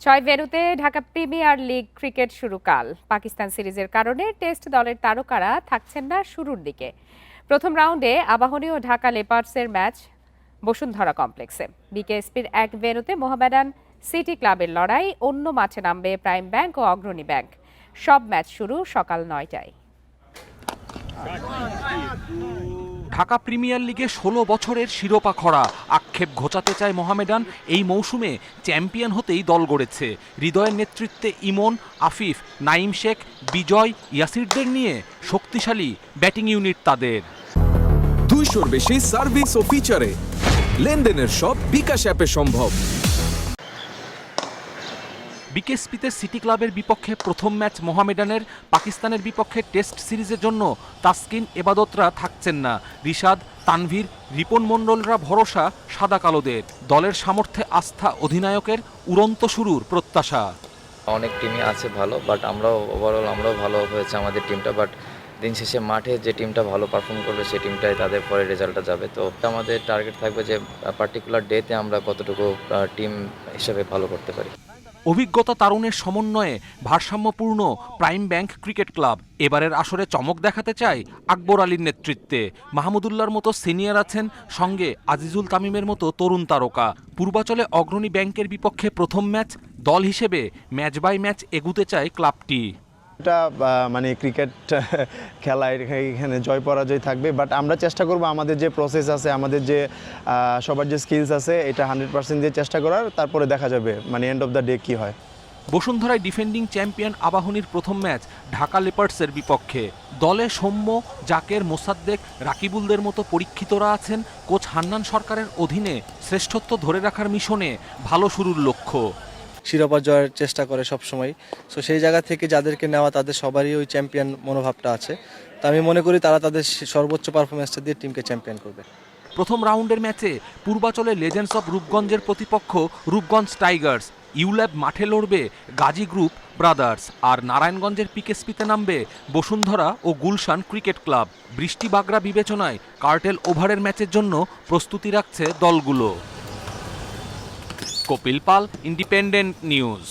ছয় ভেন্যুতে Dhaka premier league cricket শুরু কাল। পাকিস্তান সিরিজের কারণে টেস্ট দলের তারকারা থাকছেন না শুরুর দিকে। প্রথম রাউন্ডে আবাহনী ও ঢাকা লেপার্ডসের ম্যাচ বসুন্ধরা কমপ্লেক্সে। বিকেএসপির এক ভেন্যুতে মোহামেডান সিটি ক্লাবের লড়াই, অন্য মাঠে নামবে প্রাইম ব্যাংক ও অগ্রণী ব্যাংক। সব ম্যাচ শুরু সকাল ৯টায়। ঢাকা প্রিমিয়ার লিগে ১৬ বছরের শিরোপা খরা আক্ষেপ ঘোচাতে চায় মোহামেডান। এই মৌসুমে চ্যাম্পিয়ন হতেই দল গড়েছে। হৃদয়ের নেতৃত্বে ইমন, আফিফ, নাইম শেখ, বিজয়, ইয়াসিরদের নিয়ে শক্তিশালী ব্যাটিং ইউনিট তাদের। ২০০-র বেশি সার্ভিস ও ফিচারে লেনদেনের সব বিকাশ অ্যাপে সম্ভব। বিকেএসপিতে সিটি ক্লাবের বিপক্ষে প্রথম ম্যাচ মোহামেডানের। পাকিস্তানের বিপক্ষে টেস্ট সিরিজের জন্য তাসকিন, এবাদতরা থাকছেন না। রিশাদ, তানভীর, রিপন মণ্ডলরা ভরসা সাদা কালোদের। দলের সামর্থ্যে আস্থা অধিনায়কের, উড়ন্ত শুরুর প্রত্যাশা। অনেক টিমই আছে ভালো, বাট আমরাও ভালো হয়েছে আমাদের টিমটা। বাট দিন শেষে মাঠে যে টিমটা ভালো পারফর্ম করবে সেই টিমটাই তাদের পরে রেজাল্টটা যাবে। তো আমাদের টার্গেট থাকবে যে পার্টিকুলার ডেতে আমরা কতটুকু টিম হিসেবে ভালো করতে পারি। অভিজ্ঞতা তারুণের সমন্বয়ে ভারসাম্যপূর্ণ প্রাইম ব্যাংক ক্রিকেট ক্লাব এবারের আসরে চমক দেখাতে চায় আকবর আলীর নেতৃত্বে। মাহমুদুল্লাহর মতো সিনিয়র আছেন, সঙ্গে আজিজুল তামিমের মতো তরুণ তারকা। পূর্বাচলে অগ্রণী ব্যাংকের বিপক্ষে প্রথম ম্যাচ, দল হিসেবে ম্যাচ বাই ম্যাচ এগুতে চায় ক্লাবটি। এটা মানে ক্রিকেট খেলায় এখানে জয় পরাজয় থাকবে, বাট আমরা চেষ্টা করব আমাদের যে প্রসেস আছে, আমাদের যে সবার যে স্কিলস আছে, এটা 100% দিয়ে চেষ্টা করার। তারপরে দেখা যাবে মানে এন্ড অফ দ্য ডে কী হয়। বসুন্ধরায় ডিফেন্ডিং চ্যাম্পিয়ন আবাহনীর প্রথম ম্যাচ ঢাকা লেপার্ডসের বিপক্ষে। দলে সৌম্য, জাকের, মোসাদ্দেক, রাকিবুলদের মতো পরীক্ষিতরা আছেন। কোচ হান্নান সরকারের অধীনে শ্রেষ্ঠত্ব ধরে রাখার মিশনে ভালো শুরুর লক্ষ্য। শিরোপা জয়ের চেষ্টা করে সবসময়। সো সেই জায়গা থেকে যাদেরকে নেওয়া তাদের সবারই ওই চ্যাম্পিয়ন মনোভাবটা আছে। তো আমি মনে করি তারা তাদের সর্বোচ্চ পারফরমেন্সটা দিয়ে টিমকে চ্যাম্পিয়ন করবে। প্রথম রাউন্ডের ম্যাচে পূর্বাচলে লেজেন্ডস অব রূপগঞ্জের প্রতিপক্ষ রূপগঞ্জ টাইগার্স। ইউল্যাব মাঠে লড়বে গাজী গ্রুপ ব্রাদার্স। আর নারায়ণগঞ্জের পিকেএসপিতে নামবে বসুন্ধরা ও গুলশান ক্রিকেট ক্লাব। বৃষ্টি বাগড়া বিবেচনায় কার্টেল ওভারের ম্যাচের জন্য প্রস্তুতি রাখছে দলগুলো। কপিল পাল, ইন্ডিপেন্ডেন্ট নিউজ।